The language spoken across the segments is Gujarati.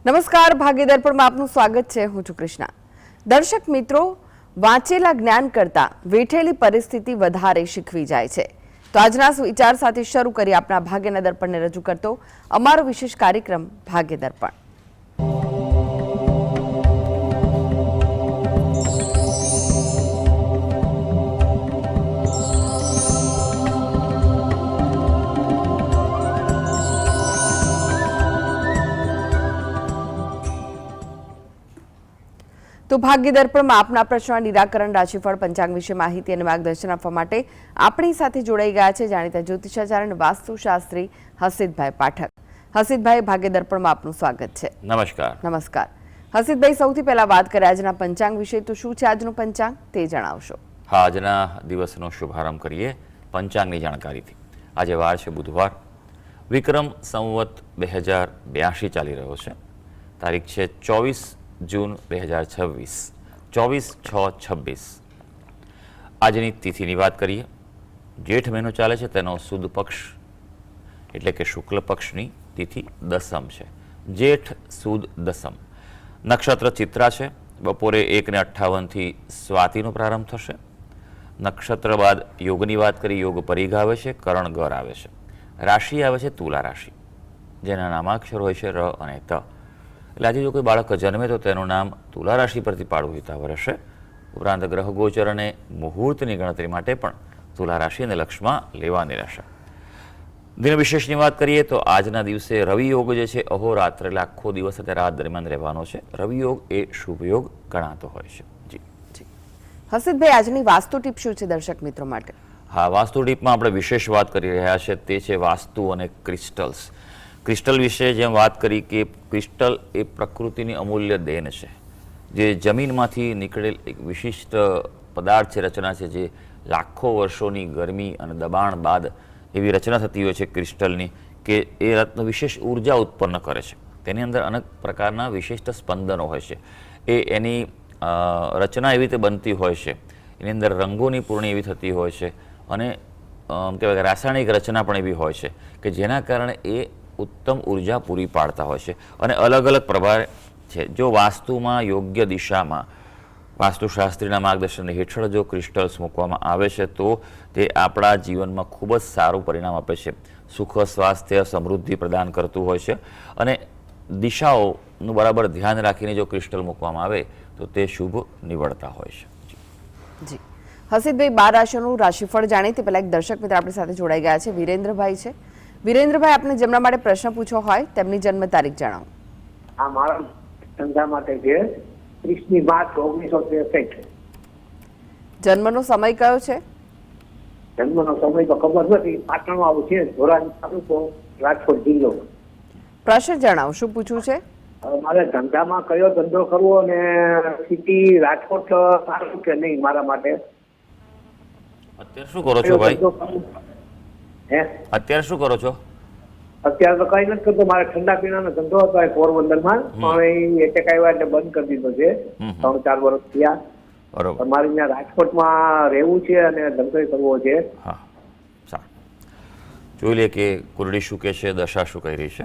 નમસ્કાર, ભાગ્ય દર્પણમાં આપનું સ્વાગત છે. હું છું કૃષ્ણા. દર્શક મિત્રો, વાંચેલા જ્ઞાન કરતા વેઠેલી પરિસ્થિતિ વધારે શીખવી જાય છે. તો આજના વિચાર સાથે શરૂ કરી આપણા ભાગ્યના દર્પણને રજૂ કરતો અમારો વિશેષ કાર્યક્રમ ભાગ્ય દર્પણ. તો ભાગ્ય દર્પણમાં આપના પ્રશ્નના નિરાકરણ, રાશિફળ, પંચાંગ વિશે માહિતી અને માર્ગદર્શન આપવા માટે આપણી સાથે જોડાઈ ગયા છે જાણીતા જ્યોતિષાચાર્ય અને વાસ્તુશાસ્ત્રી હસીતભાઈ પાઠક. હસીતભાઈ, ભાગ્ય દર્પણમાં આપનું સ્વાગત છે. નમસ્કાર. નમસ્કાર. હસીતભાઈ, સૌથી પહેલા વાત કરીએ આજના પંચાંગ વિશે. તો શું છે આજનું પંચાંગ તે જણાવશો? હા, આજના દિવસનો શુભારંભ કરીએ પંચાંગની જાણકારીથી. આજે વાર છે બુધવાર, વિક્રમ સંવત 2082 ચાલી રહ્યો છે. તારીખ છે 24 જૂન 2026, 24/6/26. આજની તિથિની વાત કરીએ. જેઠ મહિનો ચાલે છે, તેનો સુદ પક્ષ એટલે કે શુક્લ પક્ષની તિથિ દસમ છે. જેઠ સુદ દસમ. નક્ષત્ર ચિત્રા છે. બપોરે 1:58 સ્વાતિનો પ્રારંભ થશે. નક્ષત્ર બાદ યોગની વાત કરી. યોગ પરિઘ આવે છે, કરણ ગર આવે છે. રાશિ આવે છે તુલા રાશિ, જેના નામાક્ષર હોય છે ર અને ત. એટલે આજે જો કોઈ બાળક જન્મે તો તેનું નામ તુલા રાશિ પરથી પાડવું હિતાવહ રહેશે. ઉપરાંત ગ્રહ ગોચર અને મુહૂર્તની ગણતરી માટે પણ તુલા રાશિ અને લક્ષમાં લેવાની રહેશે. દિન વિશેષની વાત કરીએ તો આજના દિવસે રવિ યોગ જે છે અહોરાત્ર એટલે આખો દિવસ અને રાત દરમિયાન રહેવાનો છે. રવિ યોગ એ શુભ યોગ ગણાતો હોય છે. જી હસીતભાઈ, આજની વાસ્તુ ટીપ શું છે દર્શક મિત્રો માટે? હા, વાસ્તુ ટીપમાં આપણે વિશેષ વાત કરી રહ્યા છે તે છે વાસ્તુ અને ક્રિસ્ટલ્સ. ક્રિસ્ટલ વિશે જેમ વાત કરી કે ક્રિસ્ટલ એ પ્રકૃતિની અમૂલ્ય દેન છે, જે જમીનમાંથી નીકળેલ એક વિશિષ્ટ પદાર્થ છે, રચના છે, જે લાખો વર્ષોની ગરમી અને દબાણ બાદ એવી રચના થતી હોય છે ક્રિસ્ટલની કે એ રત્ન વિશેષ ઉર્જા ઉત્પન્ન કરે છે. તેની અંદર અનેક પ્રકારના વિશિષ્ટ સ્પંદનો હોય છે. એની રચના એવી રીતે બનતી હોય છે, એની અંદર રંગોની પૂર્ણી એવી થતી હોય છે અને કહેવાય કે રાસાયણિક રચના પણ એવી હોય છે કે જેના કારણે એ ઉત્તમ ઉર્જા પૂરી પાડતા હોય છે અને અલગ અલગ પ્રભાવ છે. જો વાસ્તુમાં યોગ્ય દિશામાં વાસ્તુશાસ્ત્રીના માર્ગદર્શન હેઠળ જો ક્રિસ્ટલ્સ મૂકવામાં આવે છે તો તે આપણા જીવનમાં ખૂબ જ સારું પરિણામ આપે છે. સુખ, સ્વાસ્થ્ય, સમૃદ્ધિ પ્રદાન કરતું હોય છે અને દિશાઓનું બરાબર ધ્યાન રાખીને જો ક્રિસ્ટલ મૂકવામાં આવે તો તે શુભ નીવડતા હોય છે. જી હસીતભાઈ, 12 રાશિઓનું રાશિફળ જાણીએ તે પહેલા એક દર્શક મિત્ર આપણી સાથે જોડાઈ ગયા છે. વિરેન્દ્રભાઈ છે. વિરેન્દ્રભાઈ, આપને જેમના માટે પ્રશ્ન પૂછવો હોય તેમની જન્મ તારીખ જણાવો. આ મારા ધંધા માટે છે 30 માર્ચ 1963. જન્મનો સમય કયો છે? જન્મનો સમય તો ખબર નથી. પાટણમાં આવું છે, ધોરાજી તાલુકો, રાજકોટ જિલ્લો. પ્રશ્ન જણાવો, શું પૂછવું છે? મારે ધંધામાં કયો ધંધો કરવો અને સિટી રાજકોટ સારું કે નહીં મારા માટે? અત્યારે શું કરો છો ભાઈ? હે, અત્યારે શું કરો છો? અત્યારે તો કઈ નથી કરતો. મારે ઠંડા પીણાનો ધંધો હતો પોરબંદરમાં, પણ એ એટેક આવ્યા એટલે બંધ કરી દીધો છે. 3-4 વર્ષ થયા. બરોબર. મારે અહીંયા રાજકોટમાં રહેવું છે અને ધંધો કરવો છે. હા, સારું. જોઈ લે કે કુંડળી શું કહે છે, દશા શું કહી રહી છે.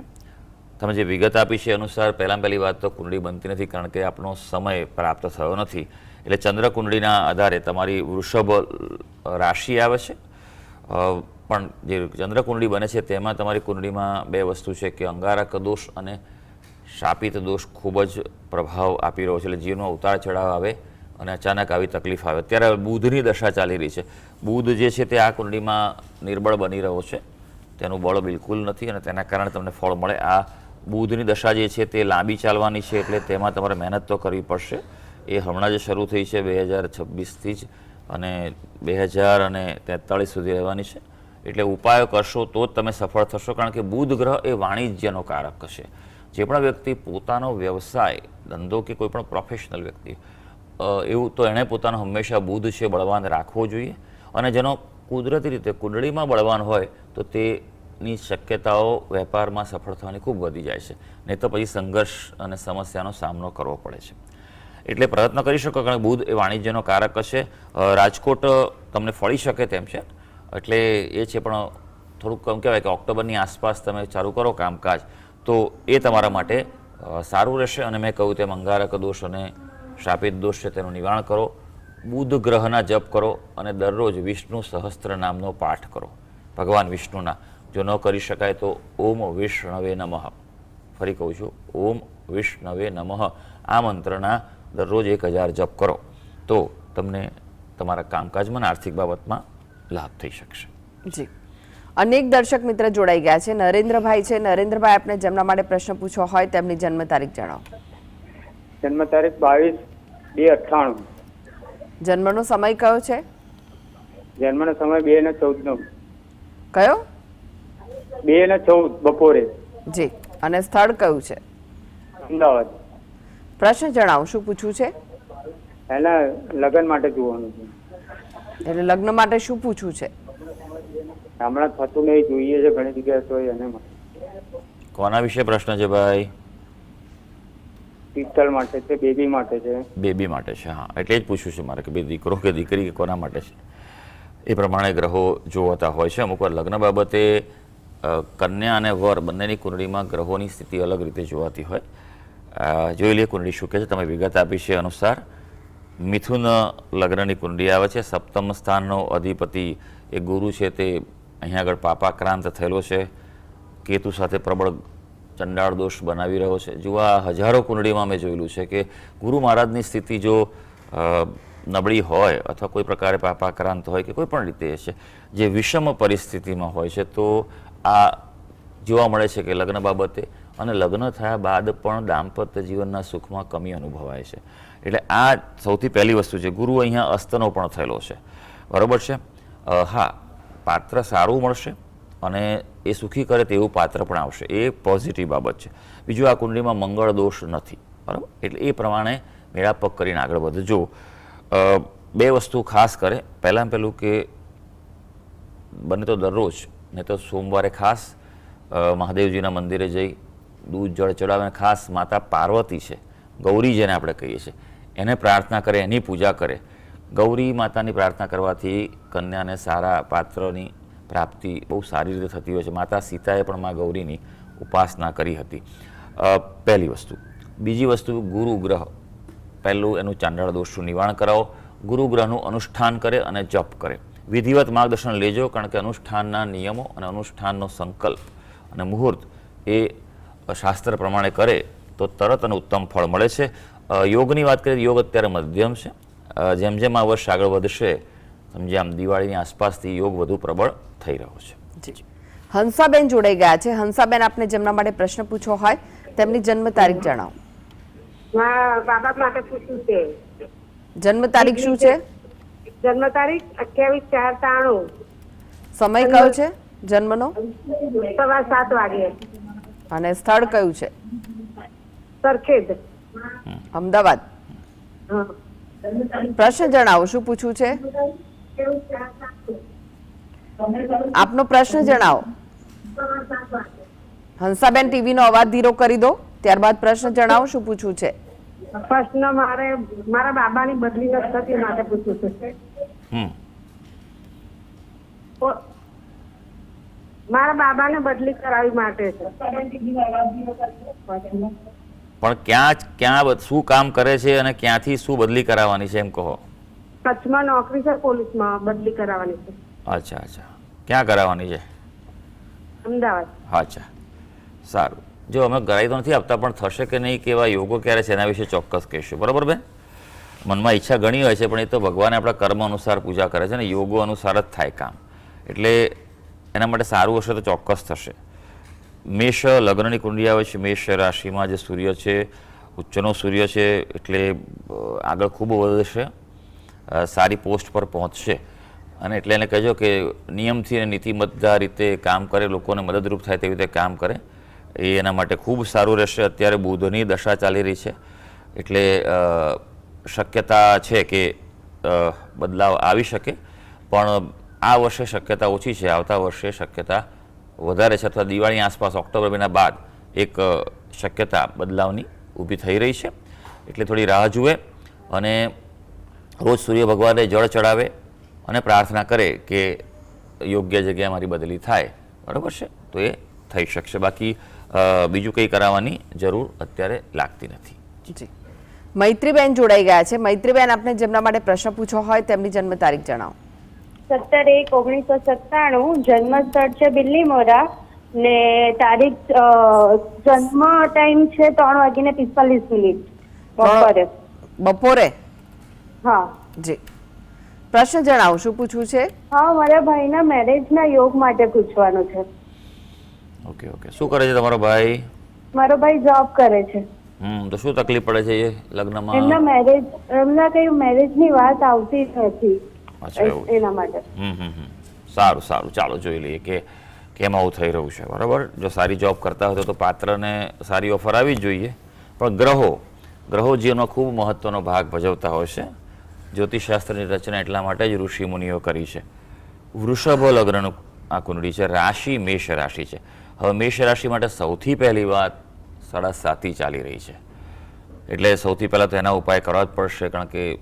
તમે જે વિગત આપી છે અનુસાર પહેલી વાત તો કુંડળી બનતી નથી, કારણ કે આપણો સમય પ્રાપ્ત થયો નથી. એટલે ચંદ્ર કુંડળીના આધારે તમારી વૃષભ રાશિ આવે છે, પણ જે ચંદ્ર કુંડળી બને છે તેમાં તમારી કુંડળીમાં 2 વસ્તુ છે કે અંગારક દોષ અને શાપિત દોષ ખૂબ જ પ્રભાવ આપી રહ્યો છે. એટલે જીવનમાં ઉતાર ચઢાવ આવે અને અચાનક આવી તકલીફ આવે. અત્યારે બુધની દશા ચાલી રહી છે. બુધ જે છે તે આ કુંડળીમાં નિર્બળ બની રહ્યો છે, તેનું બળ બિલકુલ નથી અને તેના કારણે તમને ફળ મળે. આ બુધની દશા જે છે તે લાંબી ચાલવાની છે, એટલે તેમાં તમારે મહેનત તો કરવી પડશે. એ હમણાં જે શરૂ થઈ છે 2026થી જ અને 2043 સુધી રહેવાની છે. એટલે ઉપાયો કરશો તો જ તમે સફળ થશો, કારણ કે બુધ ગ્રહ એ વાણિજ્યનો કારક છે. જે પણ વ્યક્તિ પોતાનો વ્યવસાય, ધંધો કે કોઈ પણ પ્રોફેશનલ વ્યક્તિ એવું તો એણે પોતાનો હંમેશા બુધ છે બળવાન રાખવો જોઈએ. અને જેનો કુદરતી રીતે કુંડળીમાં બળવાન હોય તો તેની શક્યતાઓ વેપારમાં સફળ થવાની ખૂબ વધી જાય છે. નહીં તો પછી સંઘર્ષ અને સમસ્યાનો સામનો કરવો પડે છે. એટલે પ્રયત્ન કરી શકો, કારણ કે બુધ એ વાણિજ્યનો કારક છે. રાજકોટ તમને ફળી શકે તેમ છે, એટલે એ છે. પણ થોડુંક કમ કહેવાય કે ઓક્ટોબરની આસપાસ તમે ચાલુ કરો કામકાજ તો એ તમારા માટે સારું રહેશે. અને મેં કહ્યું તેમ અંગારક દોષ અને શાપિત દોષ છે તેનું નિવારણ કરો. બુધ ગ્રહના જપ કરો અને દરરોજ વિષ્ણુ સહસ્ત્ર નામનો પાઠ કરો, ભગવાન વિષ્ણુના. જો ન કરી શકાય તો ઓમ વિષ્ણવે નમઃ, ફરી કહું છું, ઓમ વિષ્ણવે નમઃ આ મંત્રના દરરોજ 1000 જપ કરો તો તમને તમારા કામકાજમાં અને આર્થિક બાબતમાં લાભ થઈ શકશે. જી, અનેક દર્શક મિત્ર જોડાઈ ગયા છે. નરેન્દ્રભાઈ છે. નરેન્દ્રભાઈ, આપને જેમના માટે પ્રશ્ન પૂછવો હોય તેમની જન્મ તારીખ જણાવો. જન્મ તારીખ 22/2/98. જન્મનો સમય કયો છે? જન્મનો સમય 2:14 કયો? 2:14 બપોરે. જી, અને સ્થળ કયું છે? અમદાવાદ. પ્રશ્ન જણાવો, શું પૂછવું છે? એના લગ્ન માટે જોવાનું છે. એટલે લગ્ન માટે શું પૂછવું છે? હમણાં થતું નહીં, જોઈએ છે ઘણી જગ્યાએ, તો એને માટે. કોના વિશે પ્રશ્ન છે ભાઈ? પિત્તળ માટે છે, બેબી માટે છે. બેબી માટે છે. હા, એટલે જ પૂછ્યું છે મારે કે ભાઈ દીકરો કે દીકરી કે કોના માટે છે. એ પ્રમાણે ગ્રહો જોવાતા હોય છે. અમુક વાર લગ્ન બાબતે કન્યા અને વર બંનેની કુંડળીમાં ગ્રહોની સ્થિતિ અલગ રીતે જોવાતી હોય. જોઈ લઈએ કુંડળી શું કહે છે. તમે વિગત આપી છે અનુસાર મિથુન લગ્નની કુંડળી આવે છે. સપ્તમ સ્થાનનો અધિપતિ એ ગુરુ છે, તે અહીંયા આગળ પાપાક્રાંત થયેલો છે. કેતુ સાથે પ્રબળ ચંડાળ દોષ બનાવી રહ્યો છે. જો આ હજારો કુંડળીમાં મેં જોયેલું છે કે ગુરુ મહારાજની સ્થિતિ જો નબળી હોય અથવા કોઈ પ્રકારે પાપાક્રાંત હોય કે કોઈ પણ રીતે છે જે વિષમ પરિસ્થિતિમાં હોય છે, તો આ જોવા મળે છે કે લગ્ન બાબતે અને લગ્ન થયા બાદ પણ દાંપત્ય જીવનના સુખમાં કમી અનુભવાય છે. એટલે આ સૌથી પહેલી વસ્તુ છે. ગુરુ અહીંયા અસ્તનો પણ થયેલો છે, બરાબર છે. હા, પાત્ર સારું મળશે અને એ સુખી કરે તેવું પાત્ર પણ આવશે, એ પોઝિટિવ બાબત છે. બીજું, આ કુંડળીમાં મંગળ દોષ નથી, બરાબર. એટલે એ પ્રમાણે મેળાપક કરીને આગળ વધજો. બે વસ્તુ ખાસ કરે. પહેલાં પહેલું કે બને તો દરરોજ, નહીં તો સોમવારે ખાસ મહાદેવજીના મંદિરે જઈ દૂધ જળ ચડાવે. ખાસ માતા પાર્વતી છે, ગૌરી જેને આપણે કહીએ છીએ, એને પ્રાર્થના કરે, એની પૂજા કરે. ગૌરી માતાની પ્રાર્થના કરવાથી કન્યાને સારા પાત્રની પ્રાપ્તિ બહુ સારી રીતે થતી હોય છે. માતા સીતાએ પણ મા ગૌરીની ઉપાસના કરી હતી. પહેલી વસ્તુ. બીજી વસ્તુ, ગુરુ ગ્રહ, પહેલું એનું ચાંડાળ દોષનું નિવારણ કરાવો. ગુરુ ગ્રહનું અનુષ્ઠાન કરે અને જપ કરે. વિધિવત માર્ગદર્શન લેજો, કારણ કે અનુષ્ઠાનના નિયમો અને અનુષ્ઠાનનો સંકલ્પ અને મુહૂર્ત એ શાસ્ત્ર પ્રમાણે કરે તો તરત અને ઉત્તમ ફળ મળે છે. યોગની વાત કરીએ, યોગ અત્યારે મધ્યમ છે. જેમ જેમ આ વર્ષ આગળ વધશે, સમજ્યા, આમ દિવાળીની આસપાસથી યોગ વધુ પ્રબળ થઈ રહ્યો છે. જી, હંસાબેન જોડાઈ ગયા છે. હંસાબેન, આપને જેમના માટે પ્રશ્ન પૂછવો હોય તેમની જન્મ તારીખ જણાવો. મારા બાબા માટે પૂછ્યું છે. જન્મ તારીખ શું છે? જન્મ તારીખ 28/4/93. સમય કયો છે જન્મનો? 7:15 વાગે. અને સ્થળ કયું છે? સરખેજ, અમદાવાદ. હા. પ્રશ્ન જણાવો, શું પૂછવું છે? આપનો પ્રશ્ન જણાવો. હંસાબેન, ટીવીનો અવાજ ધીરો કરી દો, ત્યારબાદ પ્રશ્ન જણાવો, શું પૂછવું છે? પ્રશ્ન મારે મારા બાબાની બદલી નથી થતી માટે પૂછ્યું છે. મારા બાબાને બદલી કરાવી માટે છે. પણ ક્યાં શું કામ કરે છે અને ક્યાંથી શું બદલી કરાવવાની છે એમ કહો. કચ્છમાં નોકરી છે, પોલીસમાં બદલી કરાવવાની છે. અચ્છા અચ્છા, ક્યાં કરાવવાની છે? અમદાવાદ. અચ્છા, સારું. જો અમે કરાવી તો નથી આપતા, પણ થશે કે નહીં, કેવા યોગો ક્યારે છે એના વિશે ચોક્કસ કહીશું, બરાબર બેન? મનમાં ઈચ્છા ઘણી હોય છે, પણ એ તો ભગવાને આપણા કર્મ અનુસાર પૂજા કરે છે ને, યોગો અનુસાર જ થાય કામ. એટલે એના માટે સારું હશે તો ચોક્કસ થશે. મેષ લગ્નની કુંડળી આવે છે. મેષ રાશિમાં જે સૂર્ય છે, ઉચ્ચનો સૂર્ય છે, એટલે આગળ ખૂબ વધશે, સારી પોસ્ટ પર પહોંચશે. અને એટલે એને કહેજો કે નિયમથી અને નીતિમત્તા રીતે કામ કરે, લોકોને મદદરૂપ થાય તેવી રીતે કામ કરે. એ એના માટે ખૂબ સારું રહેશે. અત્યારે બુધની દશા ચાલી રહી છે, એટલે શક્યતા છે કે બદલાવ આવી શકે, પણ આ વર્ષે શક્યતા ઓછી છે. આવતા વર્ષે શક્યતા વધારે છે, અથવા દિવાળી આસપાસ ઓક્ટોબર મહિના બાદ એક શક્યતા બદલાવની ઊભી થઈ રહી છે. એટલે થોડી રાહ જુએ અને રોજ સૂર્ય ભગવાનને જળ ચડાવે અને પ્રાર્થના કરે કે યોગ્ય જગ્યાએ મારી બદલી થાય, બરાબર છે? તો એ થઈ શકશે. બાકી બીજું કંઈ કરાવવાની જરૂર અત્યારે લાગતી નથી. જી, મૈત્રીબેન જોડાઈ ગયા છે. મૈત્રીબેન, આપને જેમના માટે પ્રશ્ન પૂછવો હોય તેમની જન્મ તારીખ જણાવો. 17/1/1997, જન્મ સ્થળ છે બિલ્લીમોરા ને તારીખ જન્મ ટાઈમ છે 3:45 બપોરે. બપોરે? હા જી, પ્રશ્ન જણાવો, શું પૂછવું છે? હા, મારા ભાઈના મેરેજના યોગ માટે પૂછવાનું છે. Okay okay. શું કરે છે તમારો ભાઈ? મારો ભાઈ જોબ કરે છે. તો શું તકલીફ પડે છે એ લગ્નમાં? એમના કઈ મેરેજની વાત આવતી નથી. અચ્છા, એવું છે. એના માટે. સારું સારું, ચાલો જોઈ લઈએ કે કેમ આવું થઈ રહ્યું છે. બરાબર, જો સારી જોબ કરતા હોય તો પાત્રને સારી ઓફર આવી જ જોઈએ. પણ ગ્રહો જીવનમાં ખૂબ મહત્વનો ભાગ ભજવતા હોય છે. જ્યોતિષશાસ્ત્રની રચના એટલા માટે જ ઋષિ મુનિઓ કરી છે. વૃષભ લગ્નનું આ કુંડળી છે. રાશિ મેષ રાશિ છે. હવે મેષ રાશિ માટે સૌથી પહેલી વાત 7.5 ચાલી રહી છે, એટલે સૌથી પહેલાં તો એના ઉપાય કરવા જ પડશે, કારણ કે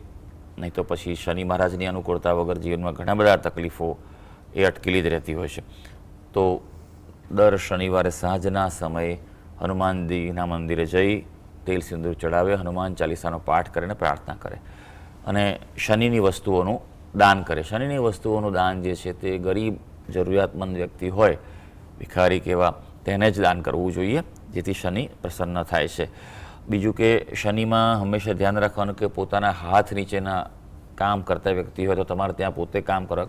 નહીં તો પછી શનિ મહારાજની અનુકૂળતા વગર જીવનમાં ઘણા બધા તકલીફો એ અટકેલી જ રહેતી હોય છે. તો દર શનિવારે સાંજના સમયે હનુમાનજીના મંદિરે જઈ તેલ સિંદૂર ચડાવે, હનુમાન ચાલીસાનો પાઠ કરીને પ્રાર્થના કરે અને શનિની વસ્તુઓનું દાન કરે. શનિની વસ્તુઓનું દાન જે છે તે ગરીબ જરૂરિયાતમંદ વ્યક્તિ હોય, ભિખારી કેવા, તેને જ દાન કરવું જોઈએ, જેથી શનિ પ્રસન્ન થાય છે. બીજું કે શનિમાં હંમેશા ધ્યાન રાખવાનું કે પોતાના હાથ નીચેના કામ કરતા વ્યક્તિ હોય તો તમારે ત્યાં પોતે કામ કરો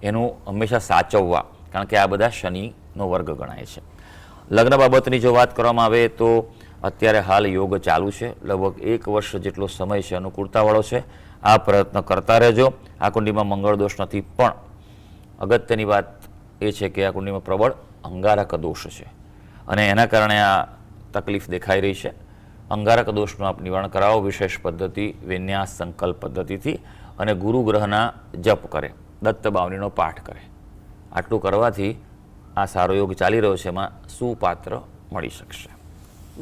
એનું હંમેશા સાચવવા, કારણ કે આ બધા શનિનો વર્ગ ગણાય છે. લગ્ન બાબતની જો વાત કરવામાં આવે તો અત્યારે હાલ યોગ ચાલુ છે. લગભગ 1 વર્ષ જેટલો સમય છે, અનુકૂળતાવાળો છે. આ પ્રયત્ન કરતા રહેજો. આ કુંડીમાં મંગળ દોષ નથી, પણ અગત્યની વાત એ છે કે આ કુંડીમાં પ્રબળ અંગારક દોષ છે અને એના કારણે આ તકલીફ દેખાઈ રહી છે. અંગારક દોષનું આપ નિવારણ કરાવો વિશેષ પદ્ધતિ, વિન્યાસ સંકલ્પ પદ્ધતિથી, અને ગુરુ ગ્રહના જપ કરે, દત્ત બાવનીનો પાઠ કરે. આટલું કરવાથી આ સારો યોગ ચાલી રહ્યો છે એમાં સુપાત્ર મળી શકશે.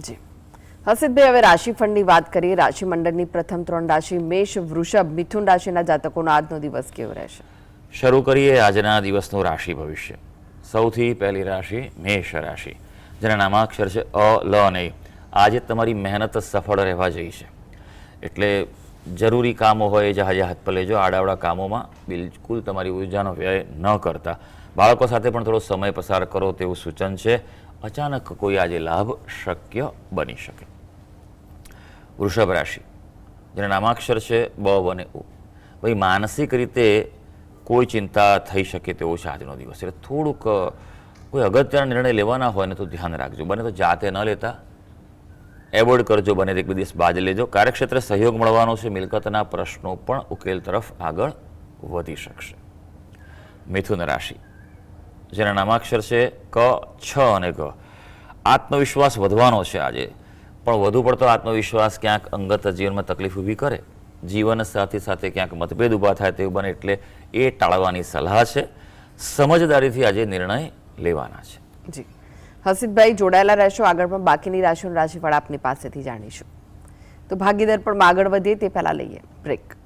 જી, હર્ષિતભાઈ, હવે રાશિફળની વાત કરીએ. રાશિ મંડળની પ્રથમ 3 રાશિ મેષ, વૃષભ, મિથુન રાશિના જાતકોનો આજનો દિવસ કેવો રહેશે? શરૂ કરીએ આજના દિવસનું રાશિ ભવિષ્ય. સૌથી પહેલી રાશિ મેષ રાશિ, જેના નામાક્ષર છે અ, લ અને ઈ. આજે તમારી મહેનત સફળ રહેવા જઈ છે, એટલે જરૂરી કામો હોય જહાજે હાથ પર લેજો. આડાવડા કામોમાં બિલકુલ તમારી ઉર્જાનો વ્યય ન કરતા. બાળકો સાથે પણ થોડો સમય પસાર કરો તેવું સૂચન છે. અચાનક કોઈ આજે લાભ શક્ય બની શકે. વૃષભ રાશિ, જેના નામાક્ષર છે બ અને ઉ. ભાઈ, માનસિક રીતે કોઈ ચિંતા થઈ શકે તેવો છે આજનો દિવસ. એટલે થોડુંક કોઈ અગત્યના નિર્ણય લેવાના હોય ને તો ધ્યાન રાખજો. બને તો જાતે ન લેતા, એવોર્ડ કરજો. બને એક બે દિવસ બાદ લેજો. કાર્યક્ષેત્રે સહયોગ મળવાનો છે. મિલકતના પ્રશ્નો પણ ઉકેલ તરફ આગળ વધી શકશે. મિથુન રાશિ, જેના નામાક્ષર છે ક, છ અને ગ. આત્મવિશ્વાસ વધવાનો છે આજે, પણ વધુ પડતો આત્મવિશ્વાસ ક્યાંક અંગત જીવનમાં તકલીફ ઊભી કરે. જીવન સાથી સાથે ક્યાંક મતભેદ ઊભા થાય તેવું બને એટલે એ ટાળવાની સલાહ છે. સમજદારીથી આજે નિર્ણય લેવાના છે. જી, હર્ષિતભાઈ, જોડાયેલા રહેશો. આગળ પણ બાકીની રાશિઓનું રાશિફળ આપની પાસેથી જાણીશું. તો ભાગીદાર પણ આગળ વધીએ તે પહેલા લઈએ બ્રેક.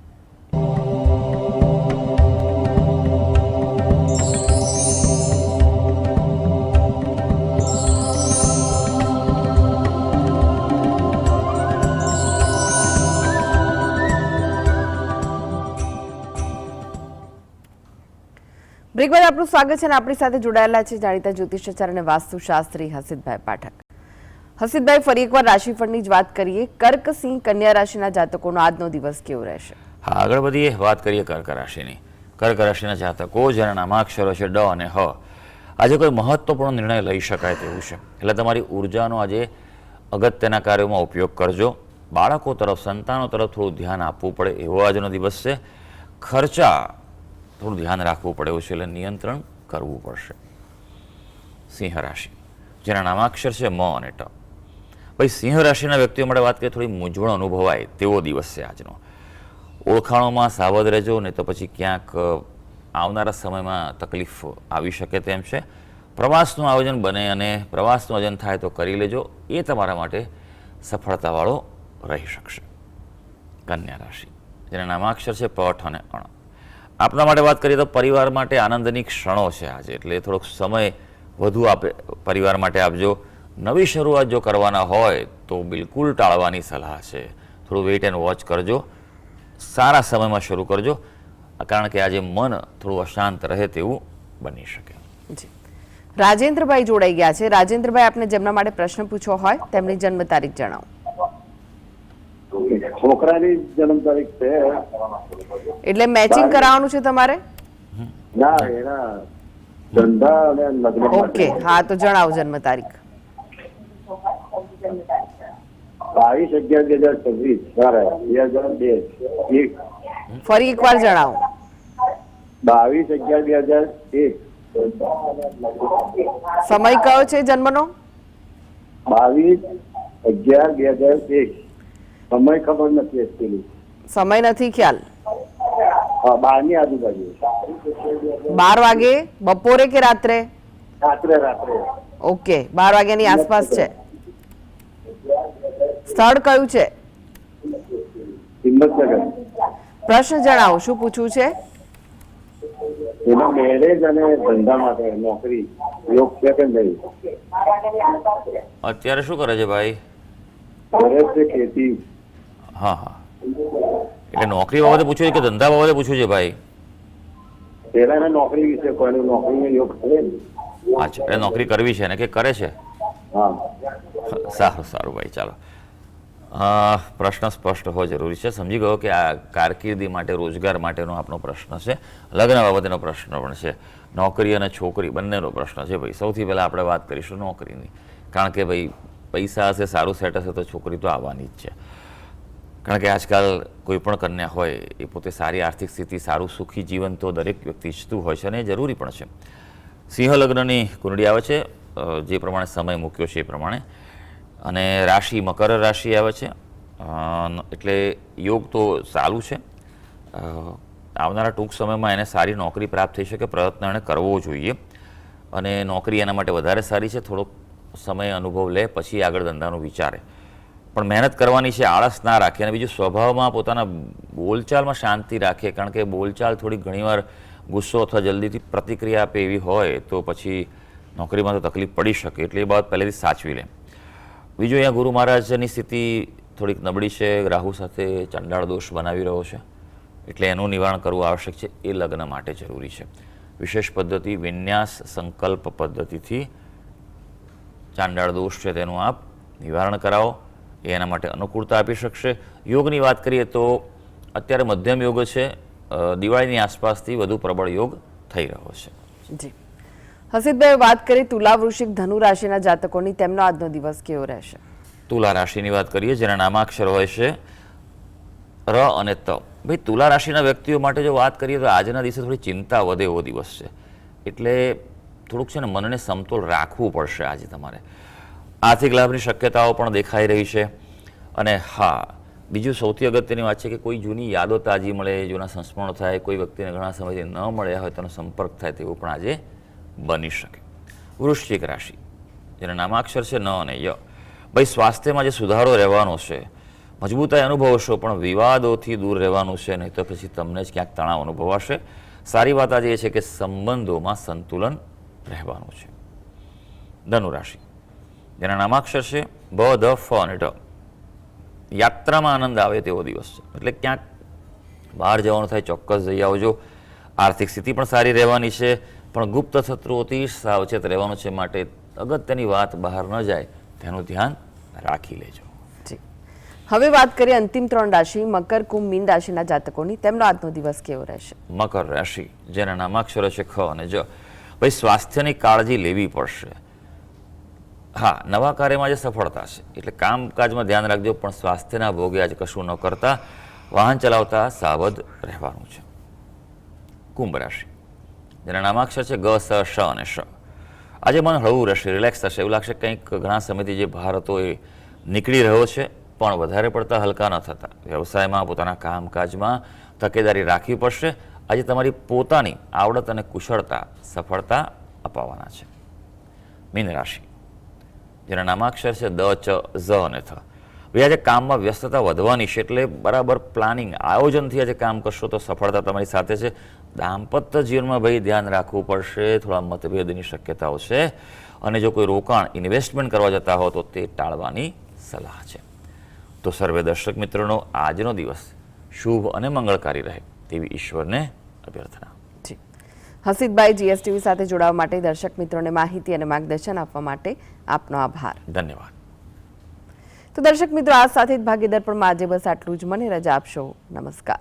બ્રેક બાદ આપનું સ્વાગત છે અને આપણી સાથે જોડાયેલા છે જાણીતા જ્યોતિષાચાર્ય અને વાસ્તુશાસ્ત્રી હર્ષિતભાઈ પાઠક. હર્ષિતભાઈ, ફરી એકવાર રાશિફળની જ વાત કરીએ. કર્ક, સિંહ, કન્યા રાશિના જાતકોનો આજનો દિવસ કેવો રહેશે? હા, આગળ વધીએ. વાત કરીએ કર્ક રાશિની. કર્ક રાશિના જાતકો જેના નામાક્ષરો છે ડ અને હ, આજે કોઈ મહત્વપૂર્ણ નિર્ણય લઈ શકાય તેવું છે. એટલે તમારી ઉર્જાનો આજે અગત્યના કાર્યોમાં ઉપયોગ કરજો. બાળકો તરફ, સંતાનો તરફ થોડું ધ્યાન આપવું પડે એવો આજનો દિવસ છે. ખર્ચા થોડું ધ્યાન રાખવું પડે એવું છે, એટલે નિયંત્રણ કરવું પડશે. સિંહ રાશિ, જેના નામાક્ષર છે મ અને ટ. ભાઈ, સિંહ રાશિના વ્યક્તિઓ માટે વાત કરીએ થોડી મૂંઝવણ અનુભવાય તેવો દિવસ છે આજનો. ઓળખાણોમાં સાવધ રહેજો, નહીં તો પછી ક્યાંક આવનારા સમયમાં તકલીફ આવી શકે તેમ છે. પ્રવાસનું આયોજન બને અને પ્રવાસનું આયોજન થાય તો કરી લેજો, એ તમારા માટે સફળતાવાળો રહી શકશે. કન્યા રાશિ, જેના નામાક્ષર છે પઠ અને અણ. આપના માટે વાત કરીએ તો પરિવાર માટે આનંદની ક્ષણો છે આજે, એટલે થોડોક સમય વધુ પરિવાર માટે આપજો. નવી શરૂઆત જો કરવાના હોય તો બિલકુલ ટાળવાની સલાહ છે. થોડું વેઇટ એન્ડ વોચ કરજો, સારા સમયમાં શરૂ કરજો, કારણ કે આજે મન થોડું અશાંત રહે તેવું બની શકે. જી, રાજેન્દ્રભાઈ જોડાઈ ગયા છે. રાજેન્દ્રભાઈ, આપને જેમના માટે પ્રશ્ન પૂછવો હોય તેમની જન્મ તારીખ જણાવો. છોકરાની જન્મ તારીખ છે. એટલે મેચિંગ કરાવવાનું છે તમારે? ના, એના ધંધા અને લગ્ન ઓકે, હા, તો જણાવો જન્મ તારીખ. 22/11/2026. ફરી એકવાર જણાવો. 22/11/2001. સમય કયો છે જન્મનો? 22/11/2001. સમય ખબર નથી એકચ્યુઅલી. સમય નથી ખ્યાલ. હા, 12 ની આજુબાજુ. 12 વાગે બપોરે કે રાત્રે? રાત્રે. ઓકે, 12 વાગ્યાની આસપાસ છે. સ્થળ કયું છે? હિંમતનગર. પ્રશ્ન જણાવો, શું પૂછવું છે? એના મેરેજ અને ધંધા માટે નોકરી યોગ છે કે નહીં? અત્યારે શું કરે છે ભાઈ? કરે છે ખેતી. હા હા, એટલે નોકરી બાબતે પૂછ્યું છે કે ધંધા બાબતે પૂછ્યું છે ભાઈ? પેલા એને નોકરી વિશે કોઈ નોકરીનો યોગ છે. અચ્છા, એટલે નોકરી કરવી છે ને કે કરે છે? હા. સારું સારું ભાઈ, ચાલો. પ્રશ્ન સ્પષ્ટ હોવો જરૂરી છે. સમજી ગયો કે આ કારકિર્દી માટે, રોજગાર માટેનો આપણો પ્રશ્ન છે, લગ્ન બાબતેનો પ્રશ્ન પણ છે, નોકરી અને છોકરી બંનેનો પ્રશ્ન છે. ભાઈ, સૌથી પહેલાં આપણે વાત કરીશું નોકરીની, કારણ કે ભાઈ પૈસા હશે, સારું સેટ હશે તો છોકરી તો આવવાની જ છે. કારણ કે આજકાલ કોઈ પણ કન્યા હોય એ પોતે સારી આર્થિક સ્થિતિ, સારું સુખી જીવન તો દરેક વ્યક્તિ ઈચ્છતું હોય છે અને એ જરૂરી પણ છે. સિંહ લગ્નની કુંડળી આવે છે, જે પ્રમાણે સમય મૂક્યો છે એ પ્રમાણે, અને રાશિ મકર રાશિ આવે છે, એટલે યોગ તો સારું છે. આવનારા ટૂંક સમયમાં એને સારી નોકરી પ્રાપ્ત થઈ શકે, પ્રયત્ન એણે કરવો જોઈએ, અને નોકરી એના માટે વધારે સારી છે. થોડોક સમય અનુભવ લે પછી આગળ ધંધાનું વિચારે, પણ મહેનત કરવાની છે, આળસ ના રાખે. અને બીજું, સ્વભાવમાં પોતાના બોલચાલમાં શાંતિ રાખે, કારણ કે બોલચાલ થોડી ઘણીવાર ગુસ્સો અથવા જલ્દીથી પ્રતિક્રિયા આપે એવી હોય તો પછી નોકરીમાં તો તકલીફ પડી શકે, એટલે એ બાબત પહેલેથી સાચવી લે. બીજું, અહીંયા ગુરુ મહારાજની સ્થિતિ થોડીક નબળી છે, રાહુ સાથે ચંડાળ દોષ બનાવી રહ્યો છે, એટલે એનું નિવારણ કરવું આવશ્યક છે. એ લગ્ન માટે જરૂરી છે. વિશેષ પદ્ધતિ વિન્યાસ સંકલ્પ પદ્ધતિથી ચાંડાળ દોષ છે તેનું આપ નિવારણ કરાવો, એ એના માટે અનુકૂળતા આપી શકશે. યોગની વાત કરીએ તો અત્યારે મધ્યમ યોગ છે, દિવાળીની આસપાસથી વધુ પ્રબળ યોગ થઈ રહ્યો છે. જી, હસીબભાઈ, વાત કરીએ તુલા, વૃશ્ચિક, ધનુ રાશિના જાતકોની, તેમનો આજનો દિવસ કેવો રહેશે? તુલા રાશિની વાત કરીએ, જેના નામાક્ષર હોય છે ર અને ત. ભાઈ, તુલા રાશિના વ્યક્તિઓ માટે જો વાત કરીએ તો આજના દિવસે થોડી ચિંતા વધે એવો દિવસ છે, એટલે થોડુંક છે ને મનને સમતોલ રાખવું પડશે આજે તમારે. આર્થિક લાભની શક્યતાઓ પણ દેખાઈ રહી છે. અને હા, બીજું સૌથી અગત્યની વાત છે કે કોઈ જૂની યાદો તાજી મળે, જૂના સંસ્મરણો થાય, કોઈ વ્યક્તિને ઘણા સમયથી ન મળ્યા હોય તેનો સંપર્ક થાય તેવું પણ આજે બની શકે. વૃશ્ચિક રાશિ, જેના નામાક્ષર છે ન અને ય. ભાઈ, સ્વાસ્થ્યમાં જે સુધારો રહેવાનો છે, મજબૂતાઈ અનુભવશો, પણ વિવાદોથી દૂર રહેવાનું છે, નહીં તો પછી તમને જ ક્યાંક તણાવ અનુભવાશે. સારી વાત આજે એ છે કે સંબંધોમાં સંતુલન રહેવાનું છે. ધનુ રાશિ, જેના નામાક્ષર છે બ, દ, ફ અને ઢ. યાત્રામાં આનંદ આવે તેવો દિવસ છે, એટલે ક્યાંક બહાર જવાનું થાય ચોક્કસ જઈ આવજો. આર્થિક સ્થિતિ પણ સારી રહેવાની છે, પણ ગુપ્ત શત્રુઓથી સાવચેત રહેવાનું છે, માટે અગત્યની વાત બહાર ન જાય તેનું ધ્યાન રાખી લેજો. જી, હવે વાત કરીએ અંતિમ 3 રાશિ, મકર, કુંભ, મીન રાશિના જાતકોની, તેમનો આજનો દિવસ કેવો રહેશે? મકર રાશિ, જેના નામાક્ષરો છે ખ અને જ. ભાઈ, સ્વાસ્થ્યની કાળજી લેવી પડશે. હા, નવા કાર્યમાં જે સફળતા છે, એટલે કામકાજમાં ધ્યાન રાખજો, પણ સ્વાસ્થ્યના ભોગે આજે કશું ન કરતા, વાહન ચલાવતા સાવધ રહેવાનું છે. કુંભ રાશિ, જેના નામાક્ષર છે ગ, સ, શ અને શ. આજે મન હળવું રહેશે, રિલેક્સ થશે, એવું લાગશે કંઈક ઘણા સમયથી જે ભાર હતો એ નીકળી રહ્યો છે, પણ વધારે પડતા હલકા ન થતા. વ્યવસાયમાં, પોતાના કામકાજમાં તકેદારી રાખવી પડશે. આજે તમારી પોતાની આવડત અને કુશળતા સફળતા અપાવવાના છે. મીન રાશિ, જેના નામાક્ષર છે દ, ચ, ઝ અને થ. ભાઈ, આજે કામમાં વ્યસ્તતા વધવાની છે, એટલે બરાબર પ્લાનિંગ, આયોજનથી આજે કામ કરશો તો સફળતા તમારી સાથે છે. દાંપત્ય જીવનમાં ભાઈ ધ્યાન રાખવું પડશે, થોડા મતભેદની શક્યતાઓ છે અને જો કોઈ રોકાણ ઇન્વેસ્ટમેન્ટ કરવા જતા હો તો તે ટાળવાની સલાહ છે. તો સર્વે દર્શક મિત્રોનો આજનો દિવસ શુભ અને મંગળકારી રહે તેવી ઈશ્વરને અભ્યર્થના. જી હસીદભાઈ જીએસટીવી સાથે જોડાવા માટે, દર્શક મિત્રોને માહિતી અને માર્ગદર્શન આપવા માટે આપનો આભાર. ધન્યવાદ. તો દર્શક મિત્રો, આ સાથે જ ભાગ્ય દર્પણમાં આજે બસ આટલું જ. મને રજા આપશો. નમસ્કાર.